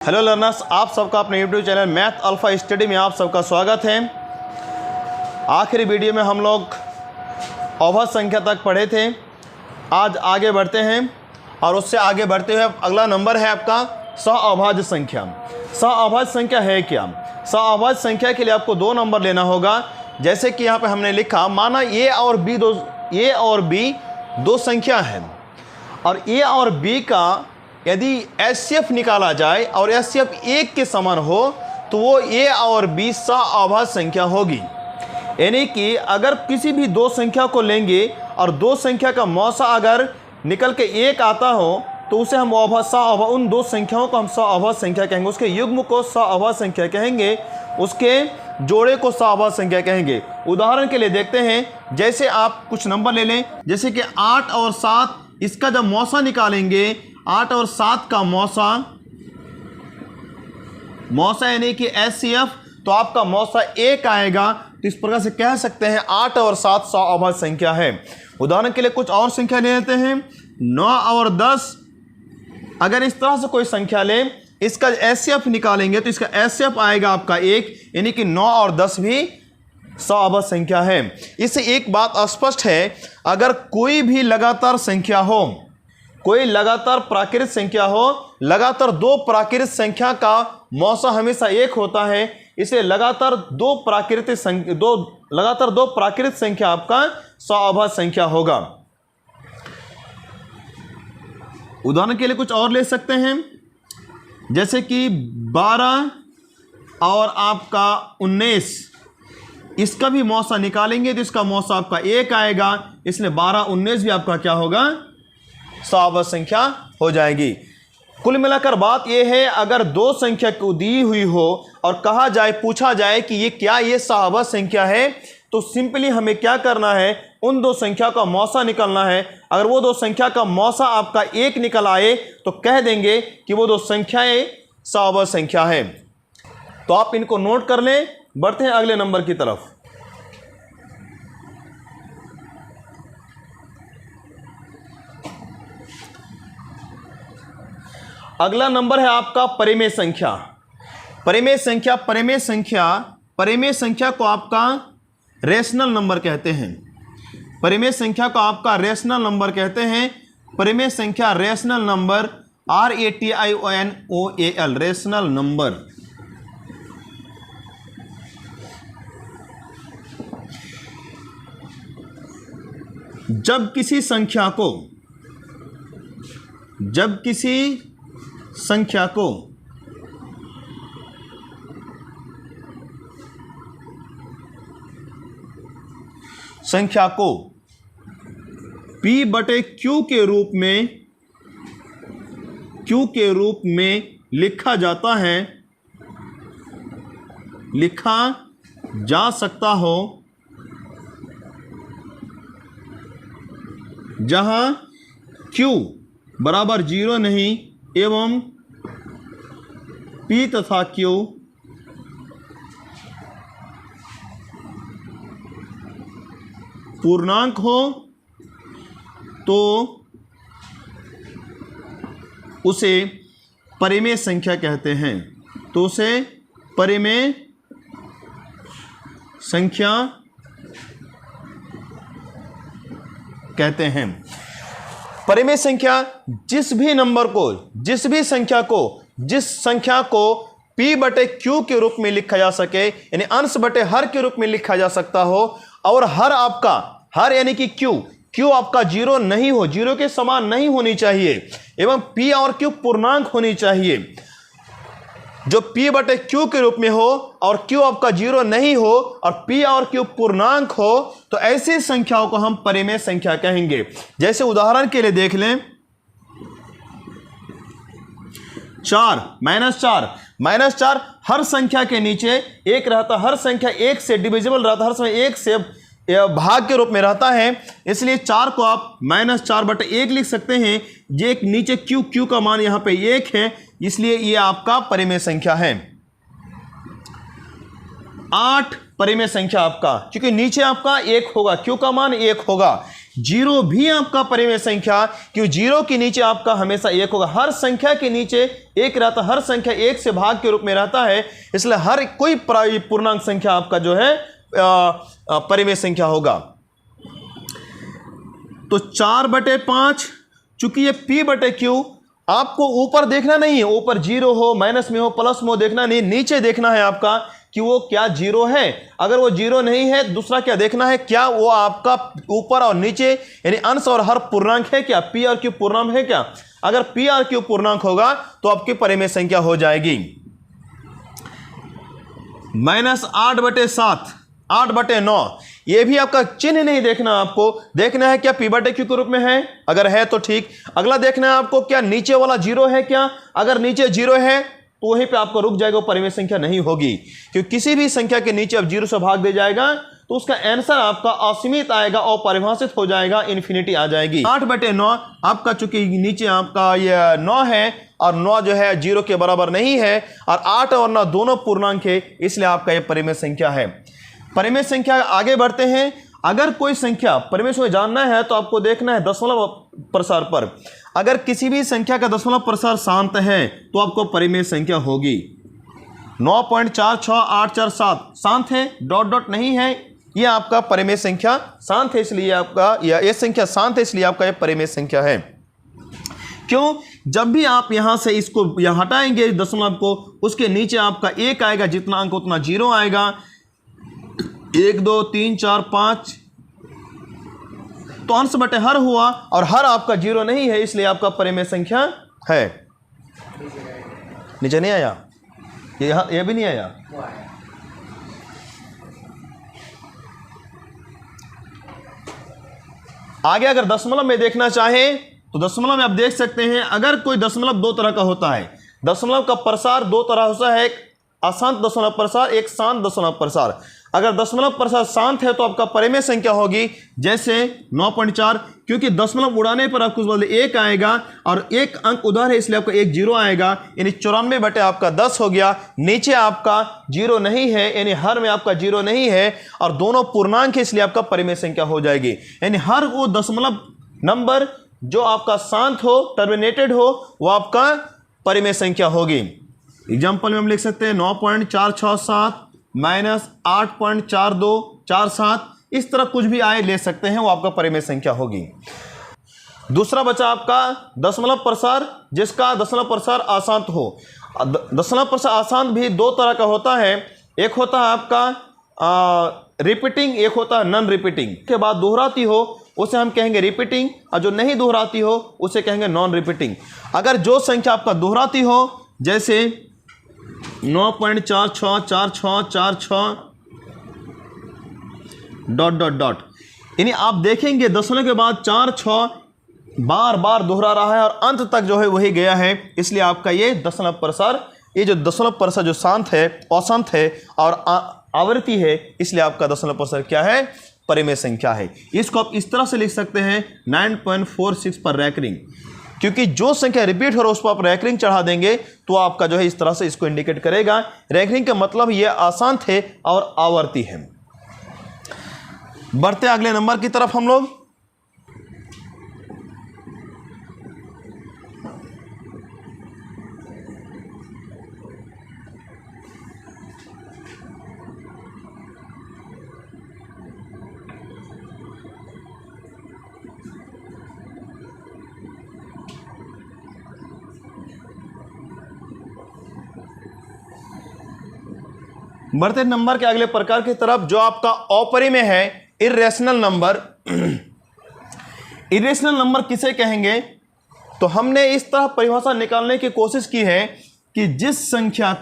Hello learners, आप सबका अपने YouTube channel math alpha study में आप सबका स्वागत है। आखिरी वीडियो में हम लोग अभाज्य संख्या तक पढ़े थे। आज आगे बढ़ते हैं और उससे आगे बढ़ते हुए अगला नंबर है आपका सअभाज्य संख्या। सअभाज्य संख्या है क्या? सअभाज्य संख्या के लिए आपको दो नंबर लेना होगा। जैसे कि यहाँ पे हमने लिखा, माना ए और बी दो संख्या है और ए और बी का यदि एचसीएफ निकाला जाए और एचसीएफ एक के समान हो तो वो ए और बी सअभाज्य संख्या होगी। यानी कि अगर किसी भी दो संख्या को लेंगे और दो संख्या का मौसा अगर निकल के एक आता हो तो उसे हम उन दो संख्याओं को हम सअभाज्य संख्या कहेंगे। उसके युग्म को सअभाज्य संख्या कहेंगे, उसके जोड़े को सअभाज्य संख्या कहेंगे। उदाहरण के लिए देखते हैं, जैसे आप कुछ नंबर ले लें, जैसे कि 8 और 7, इसका जब मौसा निकालेंगे 8 और 7 का मौसा यानी कि एचसीएफ, तो आपका मौसा 1 आएगा। तो इस प्रकार से कह सकते हैं 8 और 7 सअभाज्य संख्या है। उदाहरण के लिए कुछ और संख्या ले लेते हैं, 9 और 10। अगर इस तरह से कोई संख्या लें, इसका एचसीएफ निकालेंगे तो इसका एचसीएफ आएगा आपका 1, यानी कि 9 और 10 भी सअभाज्य संख्या है। इससे एक बात स्पष्ट है, अगर कोई भी लगातार संख्या हो, कोई लगातार प्राकृत संख्या हो, लगातार दो प्राकृत संख्या का मौसा हमेशा 1 होता है, इसलिए लगातार दो प्राकृत संख्या आपका सअभाज्य संख्या होगा। उदाहरण के लिए कुछ और ले सकते हैं, जैसे कि 12 और आपका 19, इसका भी मौसा निकालेंगे तो इसका मौसा आपका 1 आएगा, इसलिए 12 19 भी आपका क्या होगा? सअभाज्य संख्या हो जाएगी। कुल मिलाकर बात यह है, अगर दो संख्या को दी हुई हो और पूछा जाए कि ये सअभाज्य संख्या है, तो सिंपली हमें क्या करना है, उन दो संख्या का मौसा निकलना है। अगर वो दो संख्या का मौसा आपका 1 निकल आए तो कह देंगे कि वो दो संख्याएं सअभाज्य संख्या है। तो आप इनको नोट कर लें। बढ़ते हैं अगले नंबर की तरफ। अगला नंबर है आपका परिमेय संख्या। परिमेय संख्या को आपका रेशनल नंबर कहते हैं। परिमेय संख्या को आपका रेशनल नंबर कहते हैं। परिमेय संख्या rational number, RATIONOAL, rational number. जब किसी संख्या को P/Q के रूप में लिखा जा सकता हो, जहां Q बराबर 0 नहीं एवं P तथा Q पूर्णांक हो, तो उसे परिमेय संख्या कहते हैं। तो उसे परिमेय संख्या कहते हैं। परिमेय संख्या जिस संख्या को P/Q के रूप में लिखा जा सके, यानी अंश बटे हर के रूप में लिखा जा सकता हो, और हर यानी कि Q आपका 0 नहीं हो, 0 के समान नहीं होनी चाहिए, एवं P और Q पूर्णांक होनी चाहिए। जो P/Q के रूप में हो और Q आपका 0 नहीं हो और P और Q पूर्णांक हो, तो ऐसी संख्याओं को हम परिमेय संख्या कहेंगे। जैसे उदाहरण के लिए देख लें, 4 -4 हर संख्या के नीचे 1 रहता, हर संख्या 1 से डिविजिबल रहता, हर समय 1 से भाग के रूप में रहता है, इसलिए 4 को आप -4/1 लिख सकते हैं। ये एक नीचे Q का मान यहाँ पे 1 है, इसलिए ये आपका परिमेय संख्या है। 8 परिमेय संख्या आपका, क्योंकि नीचे आपका 1 होगा, Q का मान 1 होगा। जीरो भी आपका परिमेय संख्या, क्यों जीरो के नीचे आपका हमेशा एक होगा, हर संख्या के नीचे एक रहता, हर संख्या एक से भाग के रूप में रहता है, इसलिए हर कोई पूर्णांक संख्या आपका जो है परिमेय संख्या होगा। तो 4/5, चूंकि ये p/q आपको ऊपर देखना नहीं है, ऊपर जीरो हो, माइनस में हो, प्लस में हो, देखना नहीं, नीचे देखना है आपका कि वो क्या जीरो है। अगर वो जीरो नहीं है, दूसरा क्या देखना है, क्या वो आपका ऊपर और नीचे यानी अंश और हर पूर्णांक है क्या, p और q पूर्णांक है क्या। अगर p और q पूर्णांक होगा तो आपकी परिमेय संख्या हो जाएगी। -8/7, 8/9, ये भी आपका चिन्ह नहीं देखना, आपको देखना है क्या p/q के रूप में है, अगर है तो ठीक। अगला देखना है आपको क्या नीचे वाला जीरो है क्या, अगर नीचे जीरो है तो वहीं पे आपको रुक जाएगा, परिमेय संख्या नहीं होगी, क्योंकि किसी भी संख्या के नीचे अब जीरो से भाग दे जाएगा तो उसका आंसर आपका असीमित आएगा और परिभाषित हो जाएगा, इन्फिनिटी आ जाएगी। 8/9 आपका चूंकि नीचे आपका ये 9 है और 9 जो है जीरो के बराबर नहीं है, और 8 और 9 दोनों पूर्णांक है, इसलिए आपका ये परिमेय संख्या है। परिमेय संख्या आगे बढ़ते हैं। अगर कोई संख्या परिमेय संख्या जानना है तो आपको देखना है दशमलव प्रसार पर। अगर किसी भी संख्या का दशमलव प्रसार शांत है तो आपको परिमेय संख्या होगी। 9.46847 शांत है, डॉट डॉट नहीं है, ये आपका परिमेय संख्या शांत है, इसलिए आपका ये संख्या शांत है, इसलिए आपका ये परिमेय संख्या है। क्यों, जब भी आप यहां से इसको यहां हटाएंगे दशमलव को, उसके नीचे आपका एक आएगा, जितना अंक उतना जीरो आएगा। 1 2 3 4 5 तो अंश बटे हर हुआ, और हर आपका जीरो नहीं है, इसलिए आपका परिमेय संख्या है। नीचे नहीं आया, ये भी नहीं आया। आगे अगर दशमलव में देखना चाहे तो दशमलव में आप देख सकते हैं, अगर कोई दशमलव दो तरह का होता है, दशमलव का प्रसार दो तरह होता है, एक अशांत दशमलव प्रसार, एक शांत दशमलव प्रसार। अगर दशमलव प्रसार शांत है तो आपका परिमेय संख्या होगी, जैसे 9.4, क्योंकि दशमलव उड़ाने पर आपको बदले एक आएगा और एक अंक उधर है, इसलिए आपका एक जीरो आएगा, यानी 94 बटे आपका 10 हो गया। नीचे आपका जीरो नहीं है, यानी हर में आपका जीरो नहीं है, और दोनों पूर्णांक है, इसलिए आपका परिमेय संख्या हो जाएगी। यानी हर वो दशमलव नंबर जो आपका शांत हो, टर्मिनेटेड हो, वो आपका परिमेय संख्या होगी। एग्जाम्पल में हम लिख सकते हैं 9.467 -8.4247, इस तरह कुछ भी आए ले सकते हैं, वो आपका परिमेय संख्या होगी। दूसरा बचा आपका दशमलव प्रसार, जिसका दशमलव प्रसार अशांत हो। दशमलव प्रसार अशांत भी दो तरह का होता है, एक होता है आपका रिपीटिंग, एक होता है नॉन रिपीटिंग। के बाद दोहराती हो उसे हम कहेंगे रिपीटिंग, और जो नहीं दोहराती हो उसे कहेंगे नॉन रिपीटिंग। अगर जो संख्या आपका दोहराती हो, जैसे 9.464646 डॉट डॉट डॉट, यानी आप देखेंगे दशमलव के बाद 4 6 बार बार दोहरा रहा है और अंत तक जो है वही गया है, इसलिए आपका ये दशमलव प्रसार, ये जो दशमलव प्रसार जो शांत है, अशांत है और आवृत्ति है, इसलिए आपका दशमलव प्रसार क्या है, परिमेय संख्या है। इसको आप इस तरह से लिख सकते हैं 9.46 पर रैंकरिंग, क्योंकि जो संख्या रिपीट हो रहा है उस पर आप रैंकरिंग चढ़ा देंगे तो आपका जो है इस तरह से इसको इंडिकेट करेगा। रैंकरिंग का मतलब ये अशांत है और आवर्ती है। बढ़ते अगले नंबर की तरफ हम लोग। बढ़ते नंबर के अगले प्रकार की तरफ, जो आपका अपरिमेय है, इर्रेशनल नंबर। इर्रेशनल नंबर किसे कहेंगे, तो हमने इस तरह परिभाषा निकालने की कोशिश की है कि जिस संख्या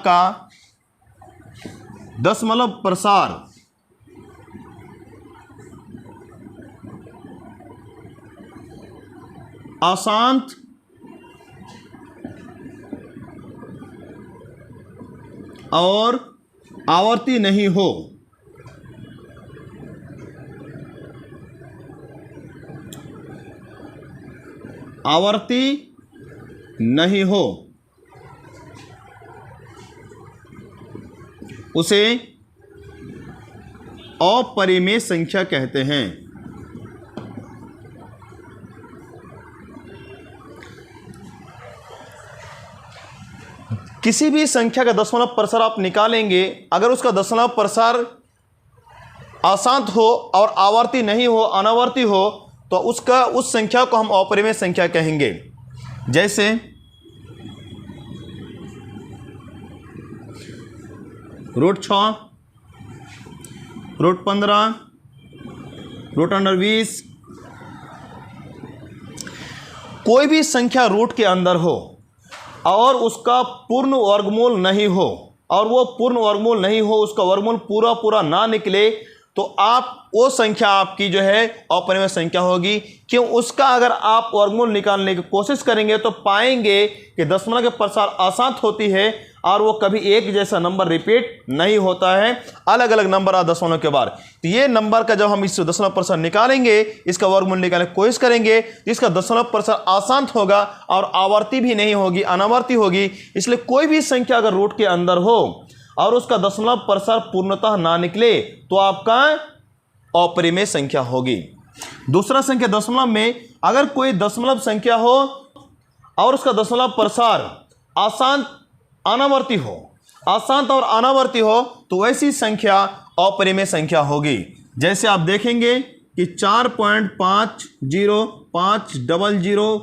का दशमलव प्रसार अशांत और आवर्ती नहीं हो, आवर्ती नहीं हो, उसे अपरिमेय संख्या कहते हैं। किसी भी संख्या का दशमलव प्रसार आप निकालेंगे, अगर उसका दशमलव प्रसार अशांत हो और आवर्ती नहीं हो, अनावर्ती हो, तो उस संख्या को हम अपरिमेय संख्या कहेंगे। जैसे √6, √15, √20, कोई भी संख्या रूट के अंदर हो और उसका पूर्ण वर्गमूल नहीं हो, और वो पूर्ण वर्गमूल नहीं हो, उसका वर्गमूल पूरा पूरा ना निकले, तो आप वो संख्या आपकी जो है अपरिमेय संख्या होगी। क्यों? उसका अगर आप वर्गमूल निकालने की कोशिश करेंगे तो पाएंगे कि दशमलव के प्रसार अशांत होती है और वो कभी एक जैसा नंबर रिपीट नहीं होता है, अलग अलग नंबर आ दशमलव के बाद। तो ये नंबर का जब हम इस दशमलव प्रसार निकालेंगे, इसका वर्गमूल निकालने की कोशिश करेंगे, तो इसका दशमलव प्रसार अशांत होगा और आवर्ती भी नहीं होगी, अनावर्ती होगी। इसलिए कोई भी संख्या अगर रूट के अंदर हो और उसका दशमलव प्रसार पूर्णतः ना निकले तो आपका अपरिमेय संख्या होगी। दूसरा संख्या दशमलव में, अगर कोई दशमलव संख्या हो और उसका दशमलव प्रसार अशांत अनावर्ती हो, अशांत और अनावर्ती हो, तो वैसी संख्या अपरिमेय संख्या होगी। जैसे आप देखेंगे कि 4.50, 500, 500,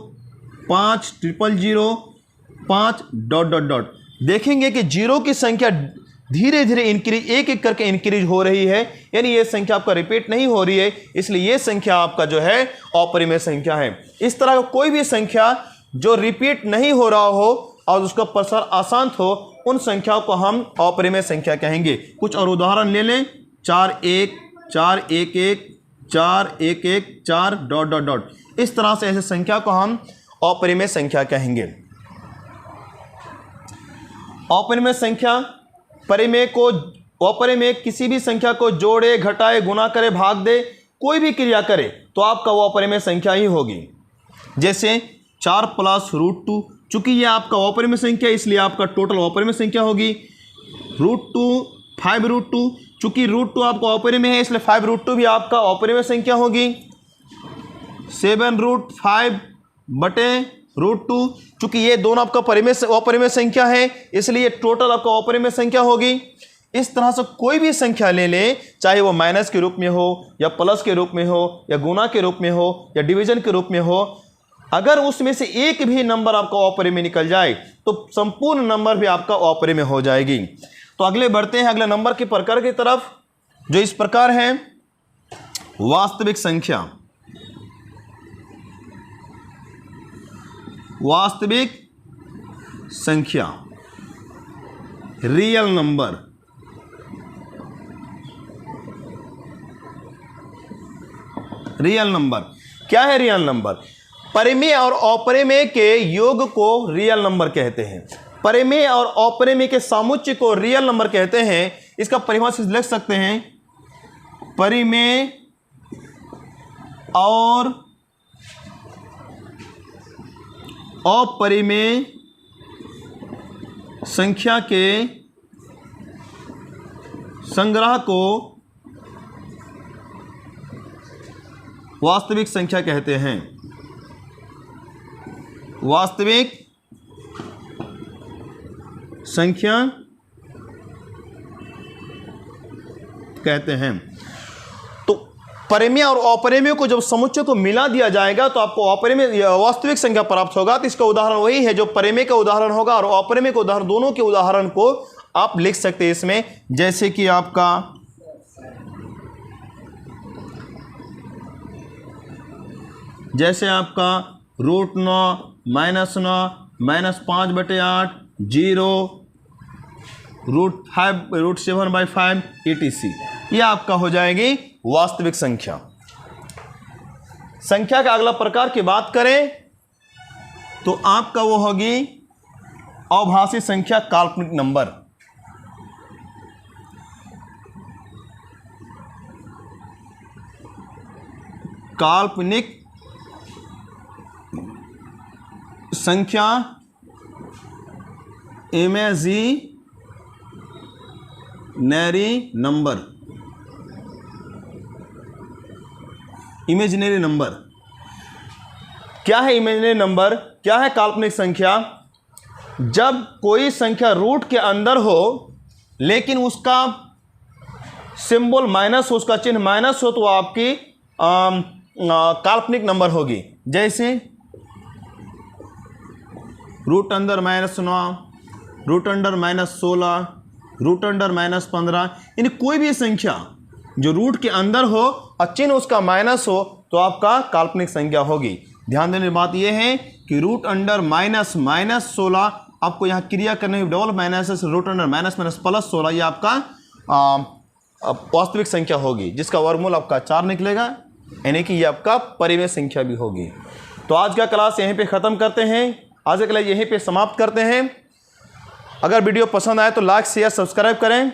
5 ... देखेंगे कि जीरो की संख्या धीरे धीरे इंक्रीज, एक एक करके इंक्रीज हो रही है, यानी ये संख्या आपका रिपीट नहीं हो रही है, इसलिए ये संख्या आपका जो है अपरिमेय संख्या है। इस तरह का कोई भी संख्या जो रिपीट नहीं हो रहा हो और उसका प्रसार अशांत हो, उन संख्याओं को हम अपरिमेय संख्या कहेंगे। कुछ और उदाहरण ले लें। 4 1, 4 1 1, 4 1 1, 4 ... इस तरह से ऐसे संख्या को हम अपरिमेय संख्या कहेंगे। अपरिमेय संख्या परिमेय को, अपरिमेय किसी भी संख्या को जोड़े, घटाए, गुणा करे, भाग दे, कोई भी क्रिया करे तो आपका वो अपरिमेय संख्या ही होगी। जैसे 4 + √2, चूंकि ये आपका अपरिमेय संख्या है इसलिए आपका टोटल अपरिमेय संख्या होगी। √2, 5√2, चूंकि √2 आपका अपरिमेय है इसलिए 5√2 भी आपका अपरिमेय संख्या होगी। 7√5 बटे √2, चूंकि ये दोनों आपका अपरिमेय संख्या है इसलिए टोटल आपका अपरिमेय संख्या होगी। इस तरह से कोई भी संख्या ले लें, चाहे वो माइनस के रूप में हो या प्लस के रूप में हो या गुणा के रूप में हो या डिवीजन के रूप में हो, अगर उसमें से एक भी नंबर आपका अपरिमेय निकल जाए तो संपूर्ण नंबर भी आपका अपरिमेय हो जाएगी। तो अगले बढ़ते हैं अगले नंबर के प्रकार की तरफ, जो इस प्रकार है वास्तविक संख्या। वास्तविक संख्या, रियल नंबर। रियल नंबर क्या है? रियल नंबर परिमेय और अपरिमेय के योग को रियल नंबर कहते हैं। परिमेय और अपरिमेय के समुच्चय को रियल नंबर कहते हैं। इसका परिभाषा लिख सकते हैं, परिमेय और अपरिमेय संख्या के संग्रह को वास्तविक संख्या कहते हैं। वास्तविक संख्या कहते हैं। तो परिमेय और अपरिमेय को जब समुच्चय को मिला दिया जाएगा तो आपको अपरिमेय वास्तविक संख्या प्राप्त होगा। तो इसका उदाहरण वही है जो परिमेय का उदाहरण होगा और अपरिमेय का उदाहरण, दोनों के उदाहरण को आप लिख सकते हैं इसमें। जैसे कि आपका √9, -9, -5/8, 0, √5, √7/5 etc. ये आपका हो जाएगी वास्तविक संख्या। संख्या का अगला प्रकार की बात करें तो आपका वो होगी अभाज्य संख्या, काल्पनिक नंबर। काल्पनिक संख्या, इमेजिनरी नंबर। Imaginary number. क्या है इमेजिनरी नंबर, क्या है काल्पनिक संख्या? जब कोई संख्या रूट के अंदर हो लेकिन उसका सिंबल माइनस हो, उसका चिन्ह माइनस हो, तो आपकी काल्पनिक नंबर होगी। जैसे root under -9, root under -16, root under -15, यानी कोई भी संख्या जो रूट के अंदर हो और चिन्ह उसका माइनस हो तो आपका काल्पनिक संख्या होगी। ध्यान देने की बात यह है कि रूट अंडर -16, आपको यहाँ क्रिया करने की डबल माइनस है, रूट अंडर -16, ये आपका वास्तविक संख्या होगी, जिसका वर्गमूल आपका 4 निकलेगा, यानी कि ये आपका परिमेय संख्या भी होगी। तो आज का क्लास यहीं पे ख़त्म करते हैं, आज का क्लास यहीं पे समाप्त करते हैं। अगर वीडियो पसंद आए तो लाइक शेयर सब्सक्राइब करें।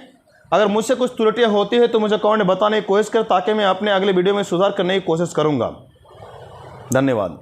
अगर मुझसे कुछ त्रुटियां होती है तो मुझे कमेंट में बताने की कोशिश करें, ताकि मैं अपने अगले वीडियो में सुधार करने की कोशिश करूंगा। धन्यवाद।